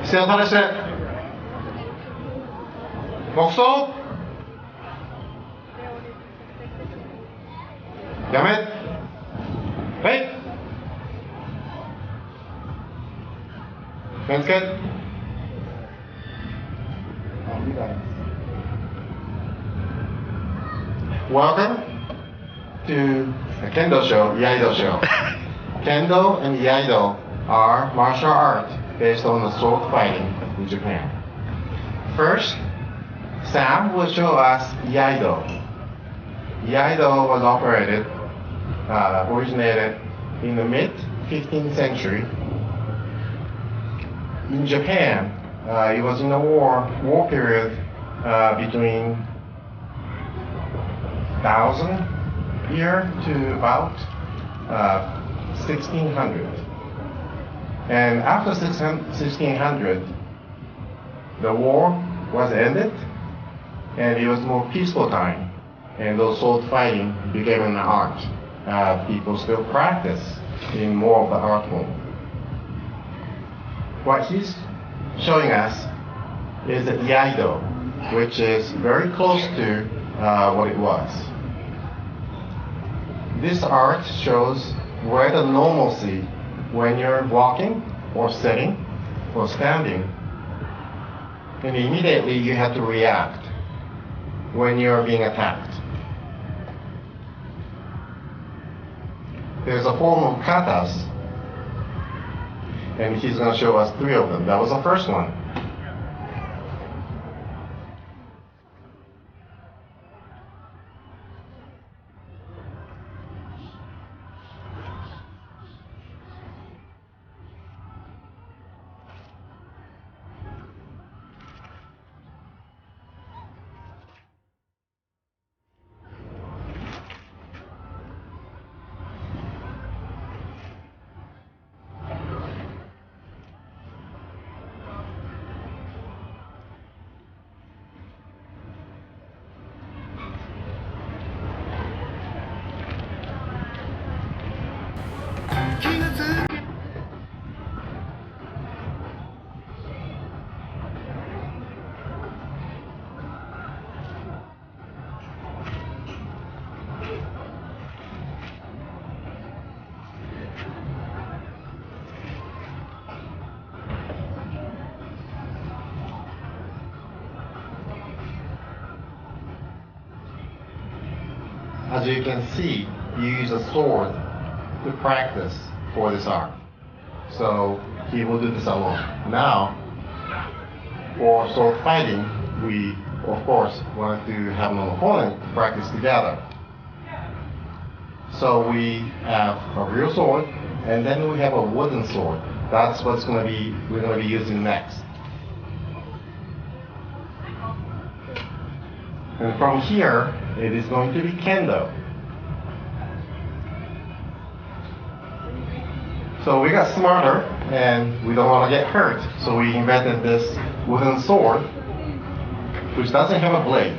姿勢を正して黙想やめはい目つけWelcome to the Kendo show, Iaido show. Kendo and Iaido are martial arts based on the sword fighting in Japan. First, Sam will show us Iaido. Iaido was originated in the mid-15th century. In Japan, it was in the war period between 1000 year to about 1600. And after 1600, the war was ended and it was more peaceful time. And those sword fighting became an art. People still practice in more of the art form. What he's showing us is the Iaido, which is very close to what it was. This art shows where the normalcy when you're walking or sitting or standing, and immediately you have to react when you're being attacked. There's a form of katas, and he's going to show us 3 of them. That was the first one. As you can see, you use a sword to practice for this art. So he will do this alone. Now, for sword fighting, we of course want to have an opponent to practice together. So we have a real sword, and then we have a wooden sword. That's what's we're going to be using next. And from here, it is going to be Kendo. So we got smarter, and we don't want to get hurt. So we invented this wooden sword, which doesn't have a blade.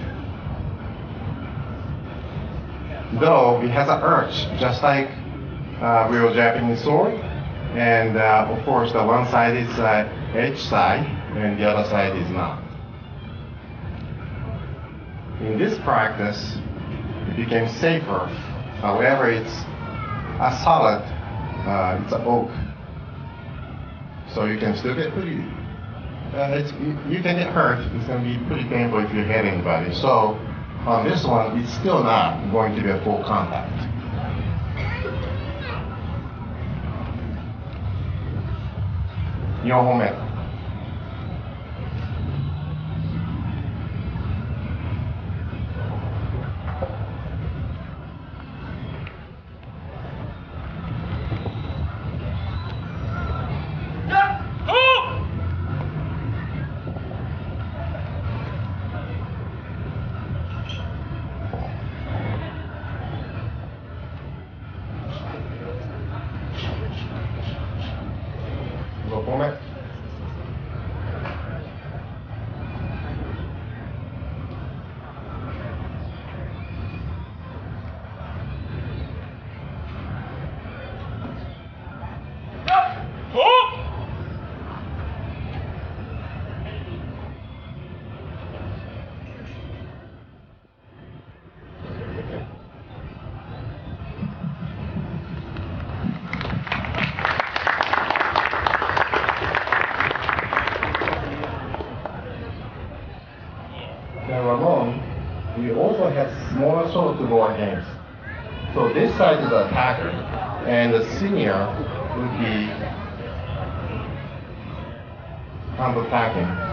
Though it has an arch, just like a real Japanese sword. And of course, the one side is edge side, and the other side is not. In this practice, it became safer. However, it's a solid, it's an oak. So you can still get pretty, you can get hurt. It's going to be pretty painful if you hit anybody. So on this one, it's still not going to be a full contact. Yohome. our games. So this side is the attacker, and the senior would be counter-attacking.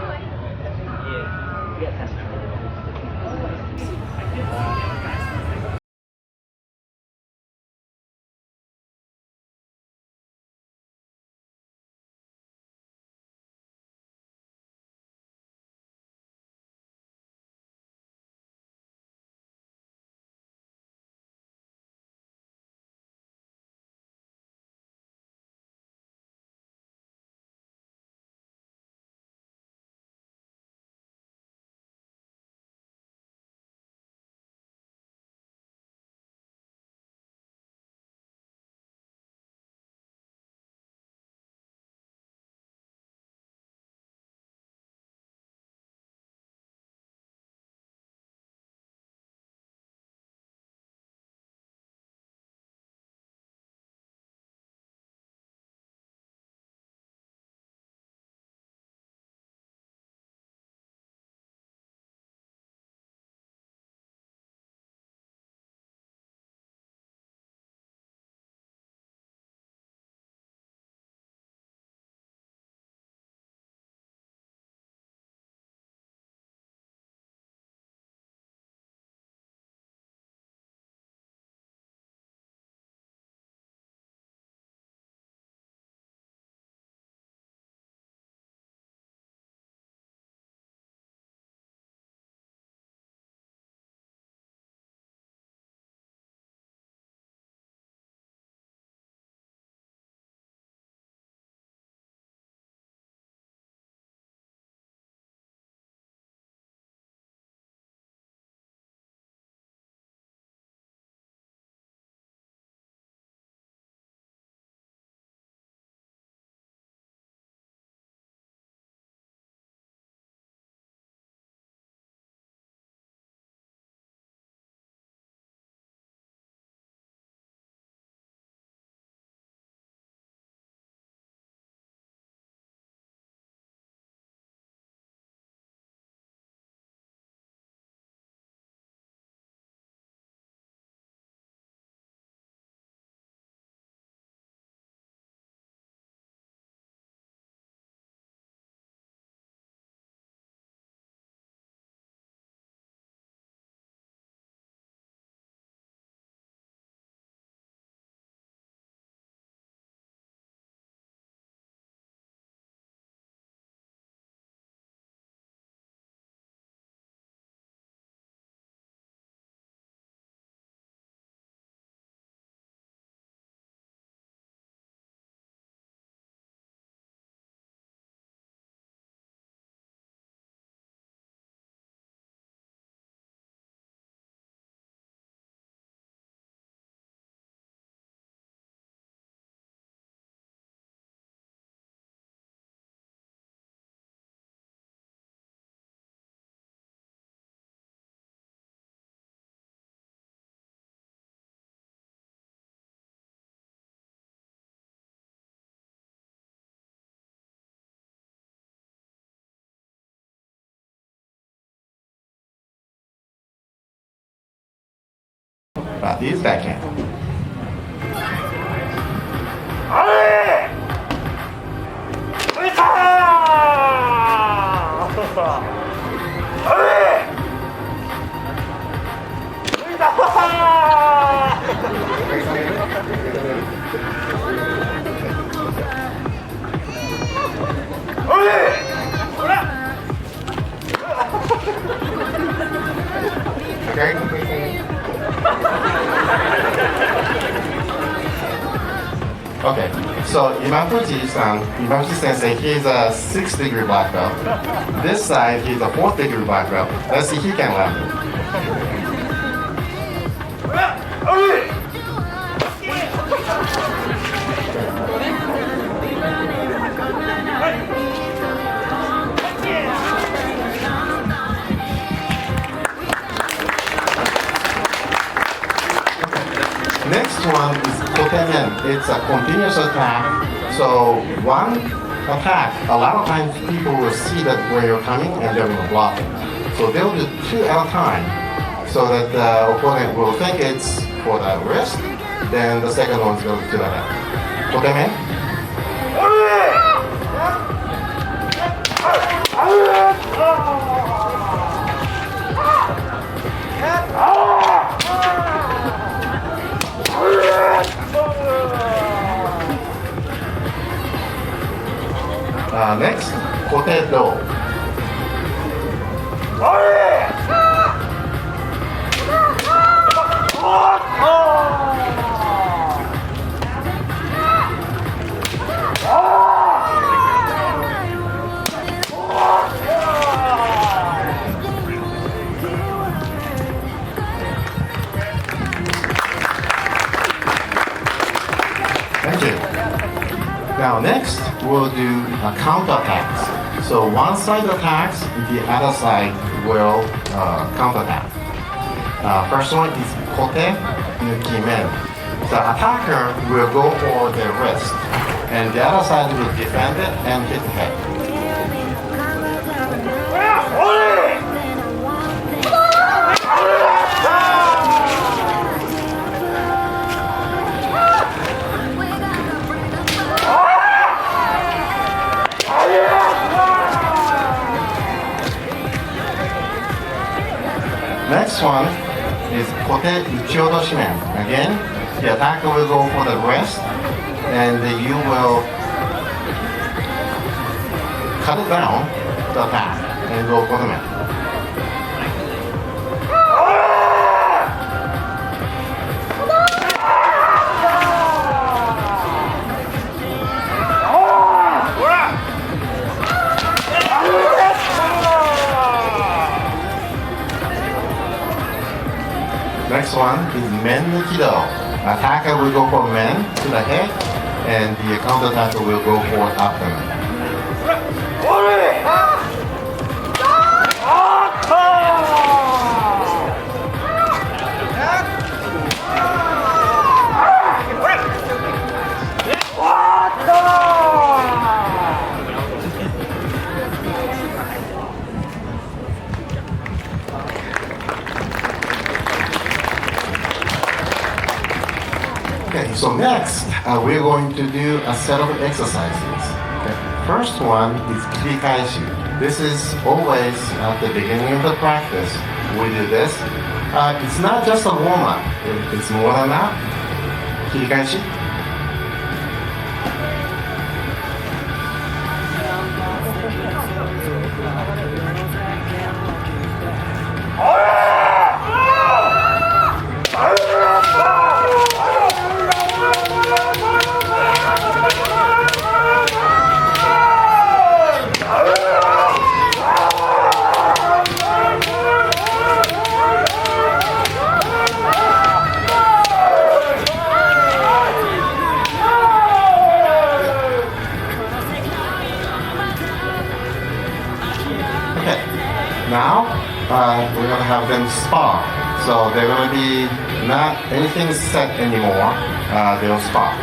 But this backhand. Okay, so Imafuji Sensei, he's a 6th-degree black belt. This side, he's a 4th-degree black belt. Let's see if he can level. Next one is Kotengen. It's a continuous attack. So one attack, a lot of times people will see that where you're coming and they will block it. So they'll do 2 at a time. so that the opponent will think it's for the wrist, then the second one goes to the head. Okay, next, Kendo. Thank you. Now next, we'll do a counter attacks. So one side attacks, the other side will counter attack. First one is kote nuki men. The attacker will go for the wrist, and the other side will defend it and hit the head. Next one is kote uchiodoshimen. Again, the attacker will go for the wrist, and you will cut it down to attack and go for the man. Next one is men kido. Attacker will go for men to the head, and the counter attacker will go for abdomen. Okay, so next we're going to do a set of exercises. Okay. First one is kirikaishi. This is always at the beginning of the practice. We do this. It's not just a warm-up. It's more than that. Kirikaishi. Now, we're going to have them spar. So they're going to be not anything set anymore. They'll spar.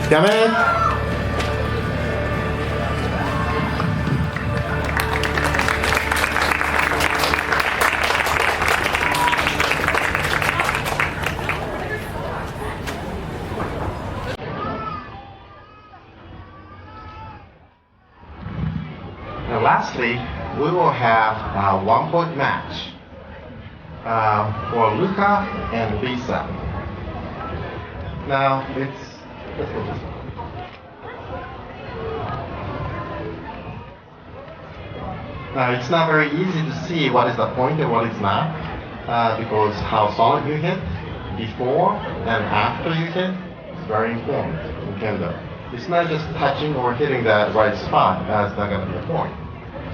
Come in. And lastly, we will have a one-point match for Luca and Lisa. Now let's go this way. Now it's not very easy to see what is the point and what is not, because how solid you hit before and after you hit is very important in Kendo. It's not just touching or hitting that right spot, that's not going to be a point.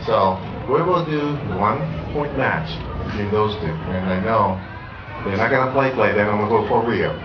So we will do 1 point match between those two, and I know they're not going to play, they're going to go for real.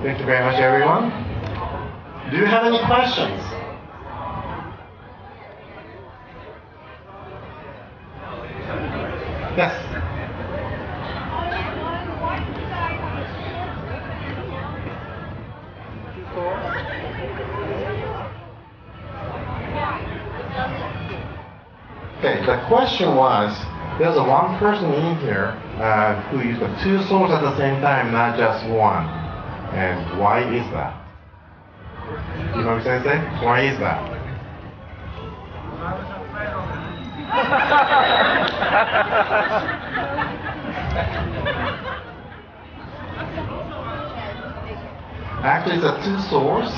Thank you very much, everyone. Do you have any questions? Yes. Okay, the question was, there's a one person in here who used the 2 swords at the same time, not just one. And why is that? You know what I'm saying? Why is that? Actually, it's a 2 swords,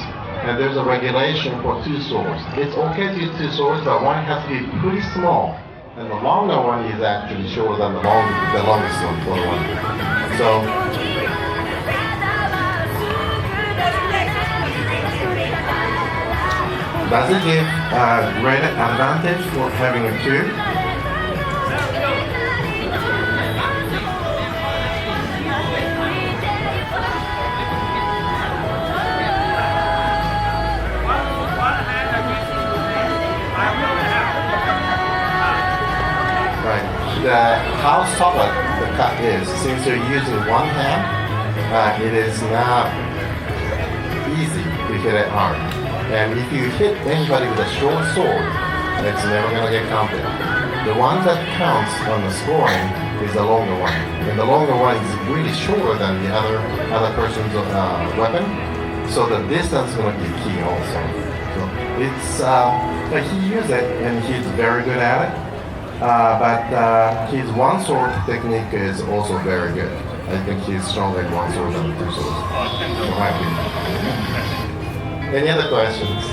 and there's a regulation for 2 swords. It's okay to use 2 swords, but one has to be pretty small. And the longer one is actually shorter than the longest one for the one. So, does it give great advantage for having a 2? How solid the cut is, since you're using one hand, it is not easy to hit it hard. And if you hit anybody with a short sword, it's never going to get counted. The one that counts on the scoring is the longer one. And the longer one is really shorter than the other person's weapon. So the distance is going to be key also. So it's, he used it and he's very good at it. But his one sword technique is also very good. I think he's stronger in one sword than 2 swords. Any other questions?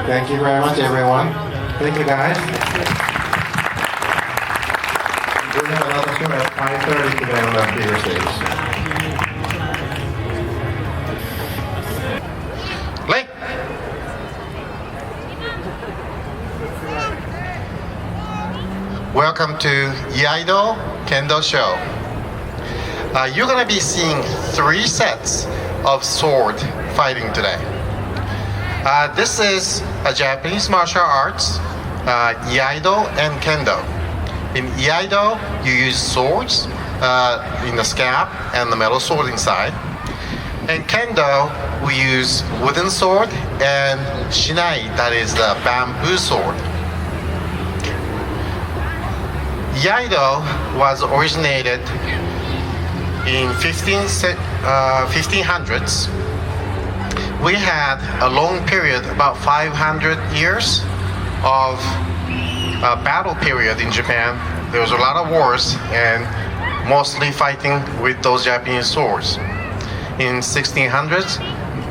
Thank you very much, everyone. Thank you, guys. We'll have another show at 5:30 today on that bigger stage. Play. Welcome to Iaido Kendo Show. You're going to be seeing 3 sets of sword fighting today. This is a Japanese martial arts, Iaido and Kendo. In Iaido, you use swords in the scab and the metal sword inside. In Kendo, we use wooden sword and shinai, that is the bamboo sword. Iaido was originated in 1500s. We had a long period, about 500 years of battle period in Japan. There was a lot of wars and mostly fighting with those Japanese swords. In 1600s,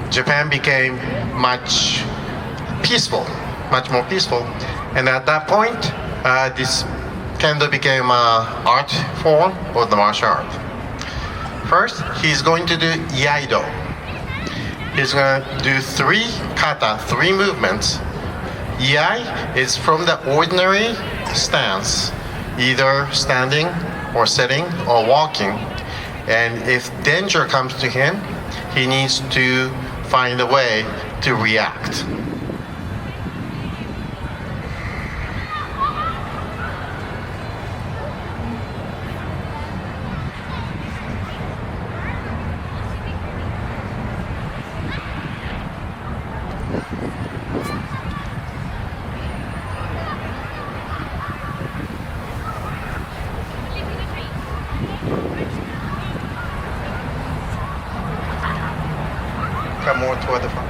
Japan became much more peaceful. And at that point, this Kendo became an art form or the martial art. First, he's going to do Iaido. He's going to do 3 kata, 3 movements. Iai is from the ordinary stance, either standing or sitting or walking. And if danger comes to him, he needs to find a way to react. Come more toward the front.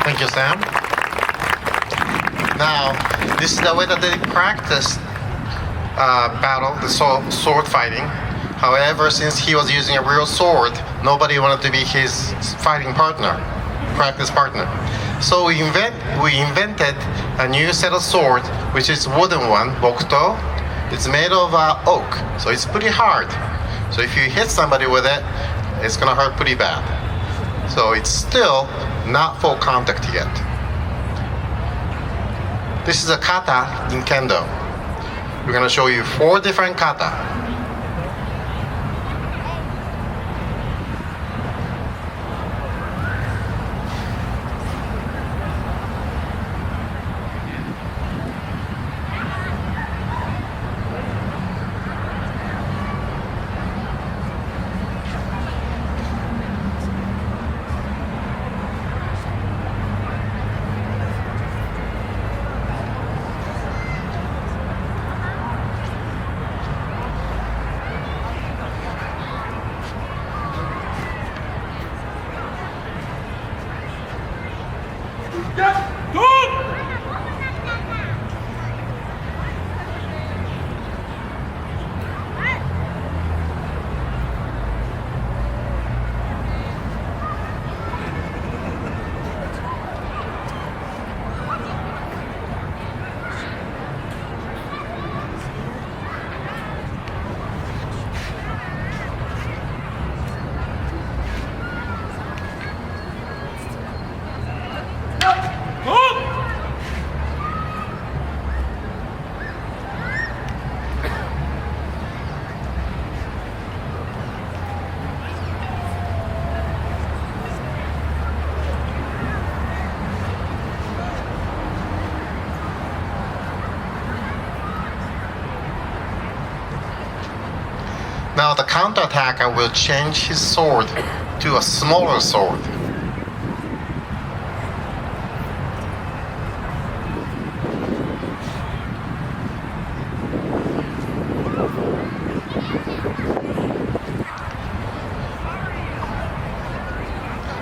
Thank you, Sam. Now, this is the way that they practice battle, the sword fighting. However, since he was using a real sword, nobody wanted to be his fighting partner, practice partner. So we invented a new set of sword, which is wooden one, bokuto. It's made of oak, so it's pretty hard. So if you hit somebody with it, it's gonna hurt pretty bad. So it's still not full contact yet. This is a kata in Kendo. We're going to show you 4 different kata. Now the counter-attacker will change his sword to a smaller sword.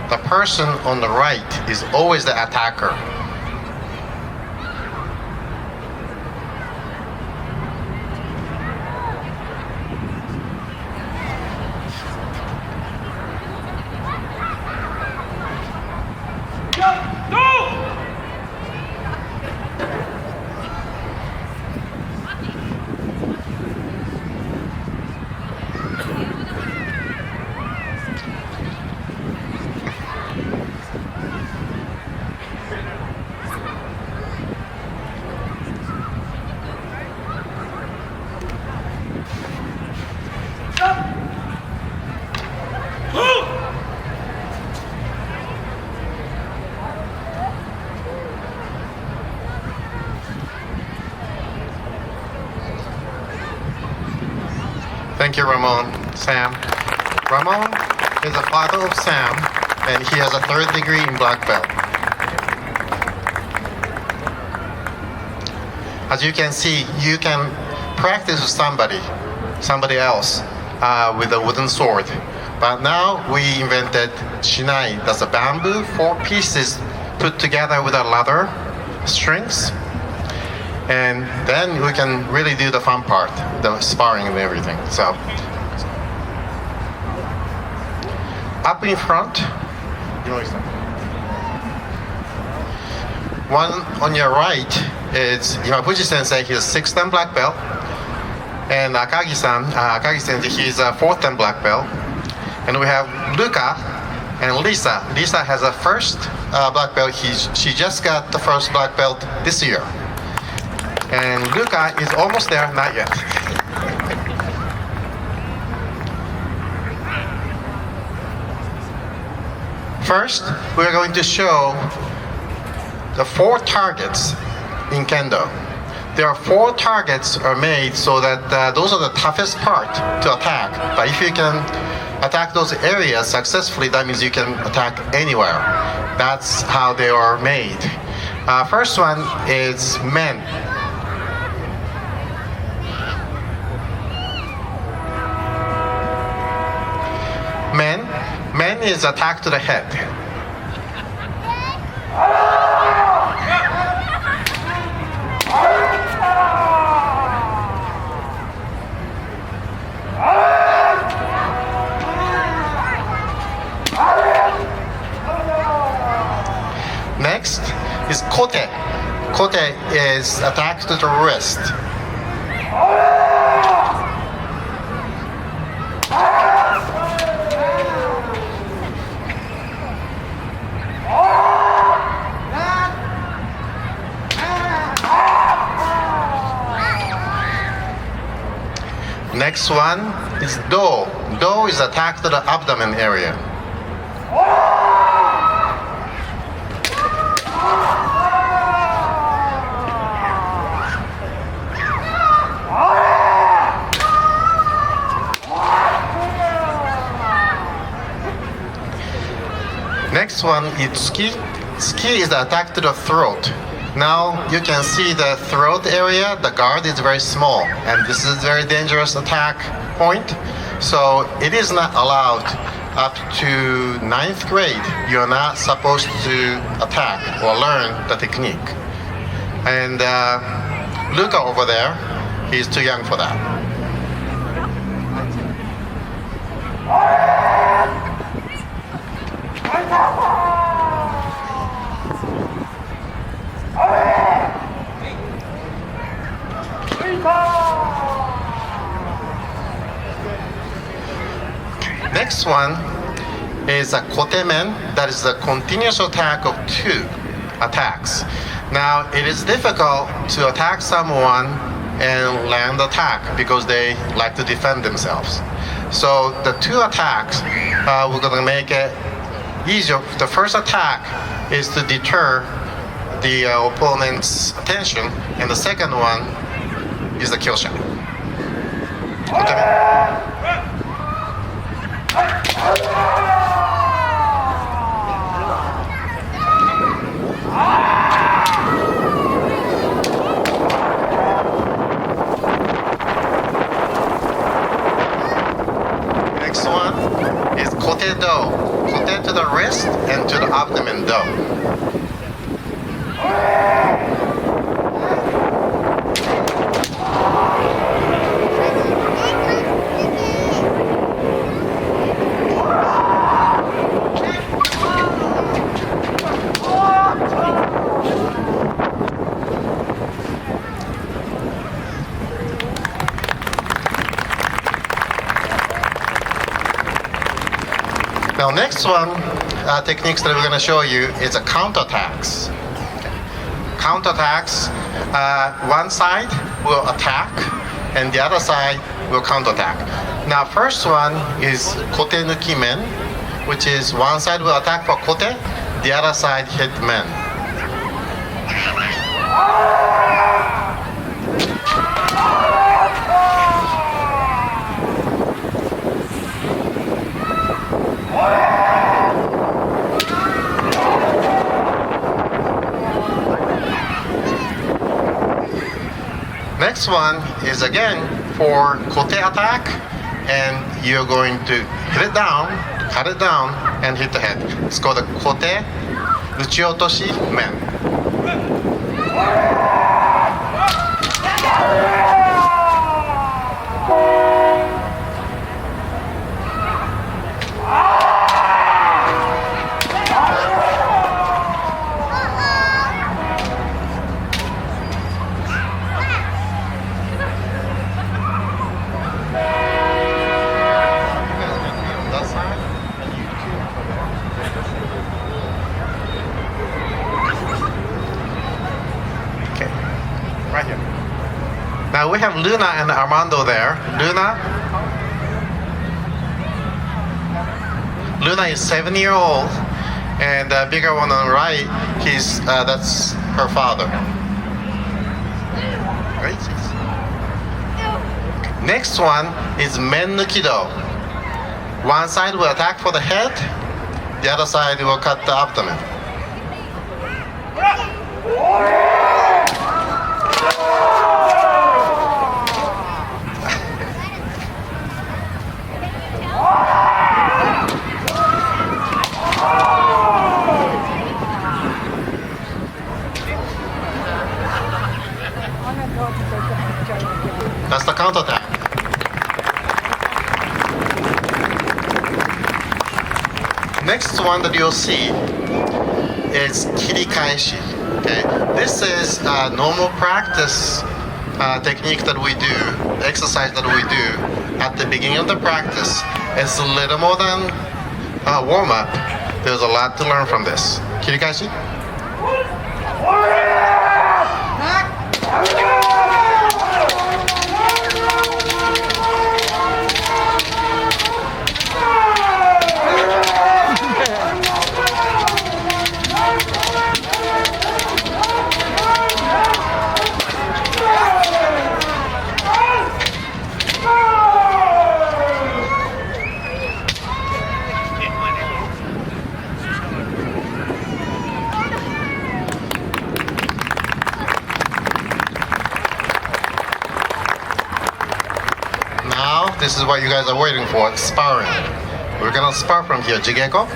The person on the right is always the attacker. Thank you, Ramon. Sam. Ramon is the father of Sam, and he has a 3rd degree in black belt. As you can see, you can practice with somebody else with a wooden sword. But now we invented shinai. That's a bamboo, 4 pieces put together with a leather strings. And then we can really do the fun part, the sparring and everything. So, up in front, one on your right is Imafuji Sensei. He's a 6th dan black belt. And Akagi Sensei, he's a 4th dan black belt. And we have Luca and Lisa. Lisa has a 1st black belt. She just got the 1st black belt this year. And Luca is almost there, not yet. First, we're going to show the 4 targets in Kendo. There are 4 targets are made so that those are the toughest part to attack. But if you can attack those areas successfully, that means you can attack anywhere. That's how they are made. First one is men. Men is attack to the head. Next is kote. Kote is attack to the wrist. Next one is do. Do is attack to the abdomen area. Next one is ski. Ski is the attack to the throat. Now you can see the throat area, the guard is very small, and this is a very dangerous attack point. So it is not allowed up to 9th grade. You're not supposed to attack or learn the technique. And Luca over there, he's too young for that. Next one is a kotemen. That is the continuous attack of 2 attacks. Now it is difficult to attack someone and land attack because they like to defend themselves. So the 2 attacks, we're going to make it easier. The first attack is to deter the opponent's attention, and the second one is the kill shot. Kotemen. Next one is kote do. Kote to the wrist and to the abdomen do. Now next one, techniques that we're going to show you is a counterattacks. Counterattacks, one side will attack and the other side will counterattack. Now first one is kote nuki men, which is one side will attack for kote, the other side hit men. Next one is again for kote attack, and you're going to hit it down, cut it down, and hit the head. It's called a kote uchiotoshi men. Right here. Now we have Luna and Armando there. Luna is 7-year-old, and the bigger one on the right, that's her father. Right? Next one is men nukido. One side will attack for the head, the other side will cut the abdomen. That's the counterattack. Next one that you'll see is kirikaeshi. Okay, this is a normal practice technique that we do, exercise that we do at the beginning of the practice. It's a little more than a warm-up. There's a lot to learn from this. Kirikaeshi. Now, this is what you guys are waiting for, sparring. We're gonna spar from here. Jigeko?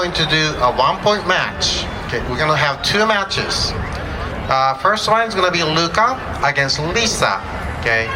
going to do a 1-point match. Okay, we're going to have 2 matches. First one is going to be Luca against Lisa. Okay.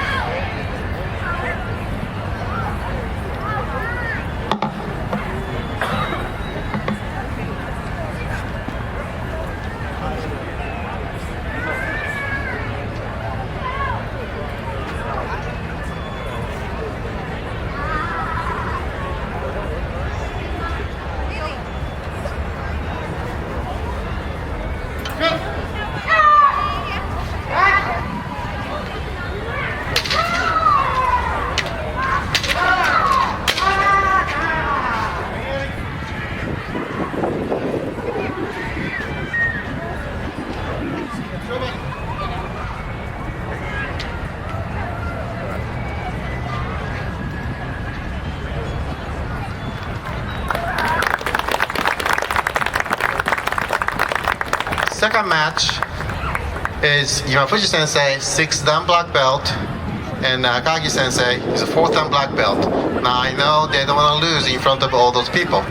Second match is Yamafuji Sensei, 6th dan black belt, and Kagi Sensei is a 4th dan black belt. Now I know they don't want to lose in front of all those people.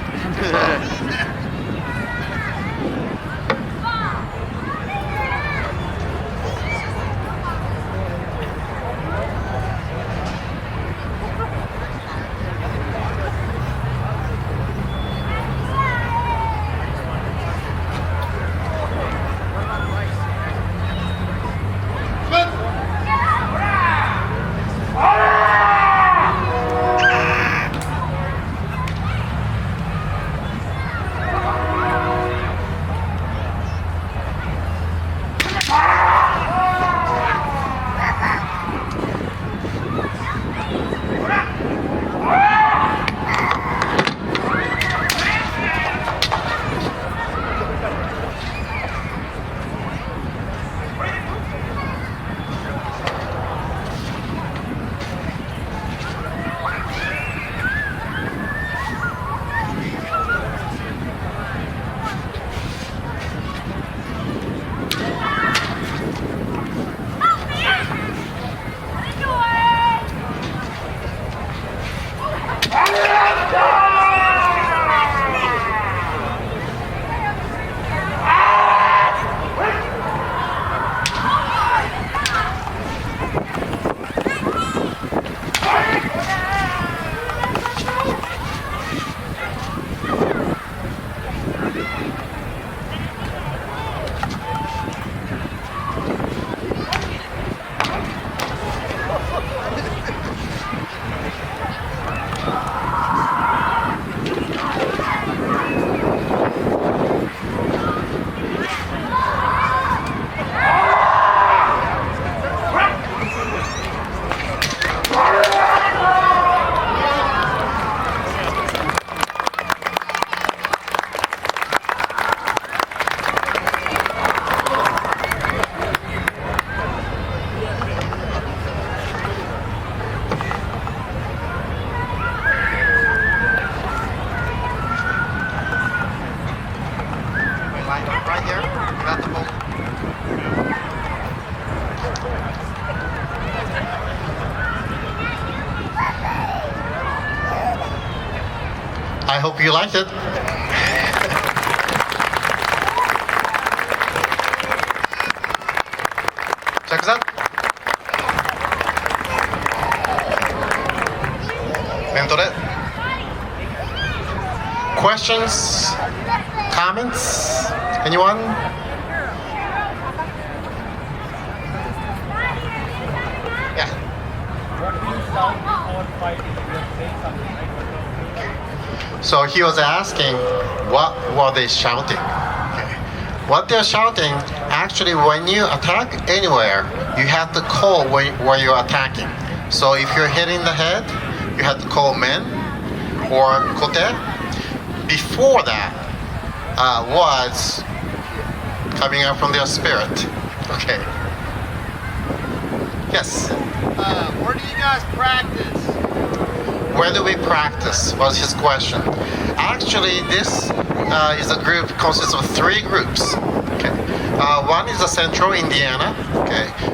So. I hope you liked it. Check this out. Mentore. Questions? Comments? Anyone? Yeah. So he was asking, what were they shouting? Okay. What they're shouting, actually, when you attack anywhere, you have to call where you're attacking. So if you're hitting the head, you have to call men or kote. Before that was coming out from their spirit. Okay. Yes? Where do you guys practice? Where do we practice was his question. Actually, this is a group consists of 3 groups. Okay. One is the Central Indiana. Okay.